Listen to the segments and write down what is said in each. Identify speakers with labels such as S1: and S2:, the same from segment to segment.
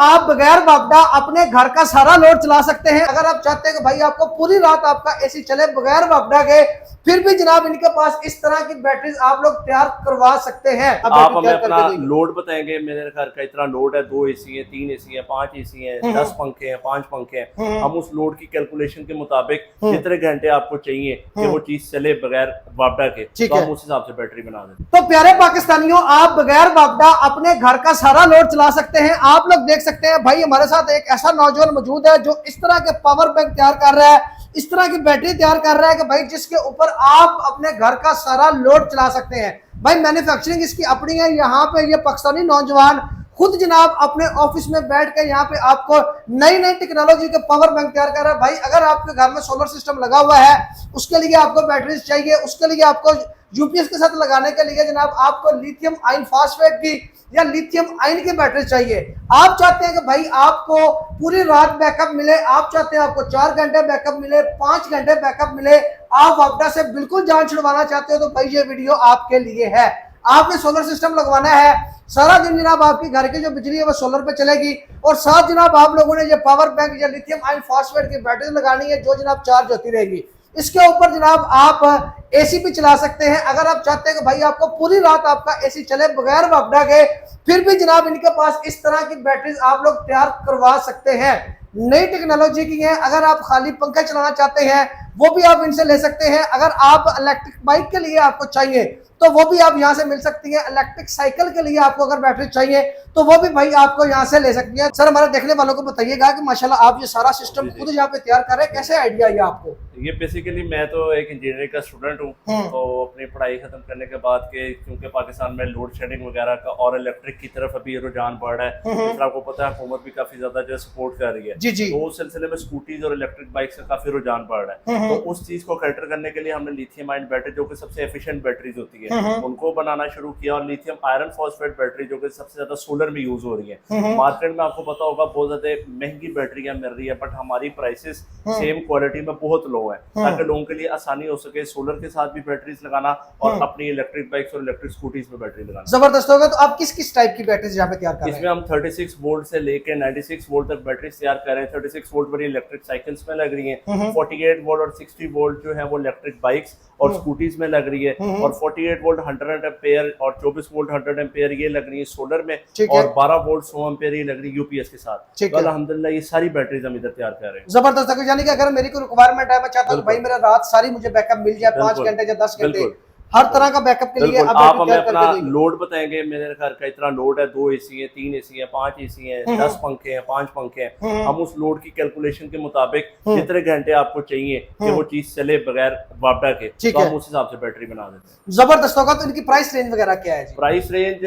S1: आप बगैर बापदा अपने घर का सारा लोड चला सकते हैं। अगर आप चाहते हैं कि भाई आपको पूरी रात आपका एसी चले बगैर बापदा के, फिर भी जनाब इनके पास इस तरह की बैटरीज आप लोग तैयार करवा सकते हैं।
S2: आप हमें अपना लोड बताएंगे, मेरे घर का इतना लोड है, 2 एसी है, 3 एसी है, 5 एसी है, 10 पंखे हैं, 5 पंखे हैं, हम उस लोड की कैलकुलेशन के मुताबिक जितने घंटे आपको चाहिए कि वो चीज चले बगैर बापदा के, तो हम उस हिसाब से बैटरी बना देते हैं।
S1: तो प्यारे पाकिस्तानियों, आप बगैर बापदा अपने घर का सारा लोड चला सकते हैं। आप लोग देख सकते हैं भाई हमारे साथ एक ऐसा नौजवान मौजूद है जो इस तरह के पावर बैंक तैयार कर रहा है, इस तरह की बैटरी तैयार कर रहा है कि भाई जिसके ऊपर आप अपने घर का सारा लोड चला सकते हैं। भाई मैन्युफैक्चरिंग इसकी अपनी है। यहाँ पे ये पाकिस्तानी नौजवान खुद जनाब अपने ऑफिस में बैठ के यहाँ पे आपको नई नई टेक्नोलॉजी के पावर बैंक तैयार कर रहा है। भाई अगर आपके घर में सोलर सिस्टम लगा हुआ है, उसके लिए आपको बैटरीज चाहिए, उसके लिए आपको यूपीएस के साथ लगाने के लिए जनाब आपको लिथियम आयन फॉस्फेट की या लिथियम आयन की बैटरी चाहिए। आप चाहते हैं कि भाई आपको पूरी रात बैकअप मिले, आप चाहते हैं आपको 4 घंटे बैकअप मिले, 5 घंटे बैकअप मिले, आप वापडा से बिल्कुल जान छुड़वाना चाहते हो तो भाई ये वीडियो आपके लिए है। आपने सोलर सिस्टम लगवाना है, सारा दिन जनाब आपकी घर की जो बिजली है वो सोलर पे चलेगी, और साथ जनाब आप लोगों ने ये पावर बैंक या लिथियम आयन फॉस्फेट की बैटरी लगानी है जो जनाब चार्ज होती रहेगी। इसके ऊपर जनाब आप एसी भी चला सकते हैं। अगर आप चाहते हैं कि भाई आपको पूरी रात आपका एसी चले बगैर बापदा के, फिर भी जनाब इनके पास इस तरह की बैटरीज आप लोग तैयार करवा सकते हैं। नई टेक्नोलॉजी की है। अगर आप खाली पंखा चलाना चाहते हैं वो भी आप इनसे ले सकते हैं। अगर आप इलेक्ट्रिक बाइक के लिए आपको चाहिए तो वो भी आप यहाँ से मिल सकती है। इलेक्ट्रिक साइकिल के लिए आपको अगर बैटरी चाहिए तो वो भी भाई आपको यहाँ से ले सकती है। सर हमारे देखने वालों को बताइएगा कि माशाल्लाह आप ये सारा सिस्टम खुद यहाँ पे तैयार कर रहे हैं, कैसे आइडिया है आपको?
S2: ये बेसिकली मैं तो एक इंजीनियरिंग का स्टूडेंट हूँ, तो अपनी पढ़ाई खत्म करने के बाद के क्योंकि पाकिस्तान में लोड शेडिंग वगैरह का और इलेक्ट्रिक की तरफ अभी रुझान बढ़ रहा है, तो आपको पता है हुकूमत भी काफी ज्यादा जो सपोर्ट कर रही है, तो उस सिलसिले में स्कूटीज और इलेक्ट्रिक बाइक का काफी रुझान बढ़ रहा है। तो उस चीज को कैटर करने के लिए हमने लिथियम आयन बैटरी जो कि सबसे एफिशिएंट बैटरीज होती है उनको बनाना शुरू किया, और लिथियम आयरन फॉस्फेट बैटरी जो कि सबसे ज्यादा सोलर में यूज हो रही है। मार्केट में आपको पता होगा बहुत ज्यादा महंगी बैटरियां मिल रही है, बट हमारी प्राइसेस सेम क्वालिटी में बहुत लो है, ताकि लोगों के लिए आसानी हो सके सोलर के साथ भी बैटरीज लगाना और अपनी इलेक्ट्रिक बाइक्स और इलेक्ट्रिक स्कूटीज में बैटरी लगाना।
S1: जबरदस्त होगा। तो आप किस किस टाइप की बैटरीज यहाँ पे तैयार कर रहे हैं?
S2: इसमें हम 36 वोल्ट से लेकर 96 वोल्ट तक बैटरीज तैयार कर रहे हैं। 36 वोल्ट वाली इलेक्ट्रिक साइकिल्स में लग रही है, 48 वोल्ट और 60 वोल्ट जो है वो इलेक्ट्रिक बाइक्स और स्कूटीज में लग रही है, और 48 वोल्ट 100 एम्पेयर और 24 वोल्ट 100 एम्पेयर ये लग रही है सोलर में, और 12 वोल्ट 100 एम्पेयर ये लग रही है यूपीएस के साथ। तो अल्हम्दुलिल्लाह ये सारी बैटरीज हम इधर तैयार कर रहे हैं।
S1: जबरदस्त। यानी कि अगर मेरी कोई रिक्वायरमेंट है, मैं चाहता हूँ भाई मेरा रात सारी मुझे बैकअप मिल जाए, 5 घंटे या 10 घंटे, हर तरह का बैकअप के लिए
S2: आप हमें अपना लोड बताएंगे, मेरे घर का इतना लोड है, 2 एसी है, 3 एसी है, 5 एसी है, 10 पंखे हैं, 5 पंखे हैं, हम उस लोड की कैलकुलेशन के मुताबिक जितने घंटे आपको चाहिए कि वो चीज चले बगैर बापदा के, तो हम उस हिसाब से बैटरी बना देते हैं।
S1: जबरदस्त होगा। तो इनकी प्राइस रेंज वगैरह क्या है?
S2: प्राइस रेंज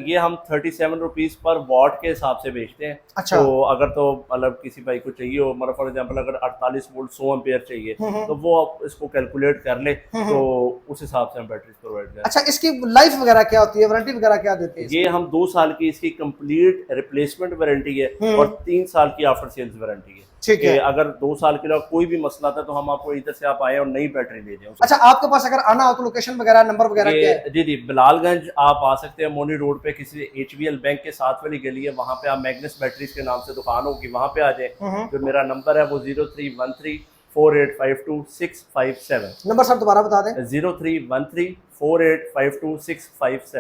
S2: ये हम 37 रुपीज पर वॉट के हिसाब से बेचते हैं।
S1: अच्छा।
S2: तो अगर तो मतलब किसी भाई को चाहिए हो, मतलब फॉर एग्जांपल अगर 48 वोल्ट 100 एम्पेयर चाहिए तो वो आप इसको कैलकुलेट कर ले, तो उस हिसाब से हम बैटरी प्रोवाइड करें।
S1: अच्छा, इसकी लाइफ वगैरह क्या होती है, वारंटी वगैरह क्या देते हैं?
S2: ये हम 2 साल की इसकी कंप्लीट रिप्लेसमेंट वारंटी है और 3 साल की आफ्टर सेल्स वारंटी है।
S1: ठीक है।
S2: अगर 2 साल के लिए कोई भी मसला था तो हम आपको इधर से आप आए और नई बैटरी ले जाए।
S1: अच्छा, आपके पास अगर आना हो तो लोकेशन वगैरह नंबर वगैरह क्या है?
S2: जी बिलालगंज आप आ सकते हैं, मोनी रोड पे किसी HBL बैंक के साथ वाली गली है, वहाँ पे आप मैग्नस बैटरीज के नाम से दुकान होगी, वहाँ पे आ जाए। जो मेरा नंबर है वो 03134852 657।
S1: नंबर सर दोबारा बता दें।
S2: 03134852 657।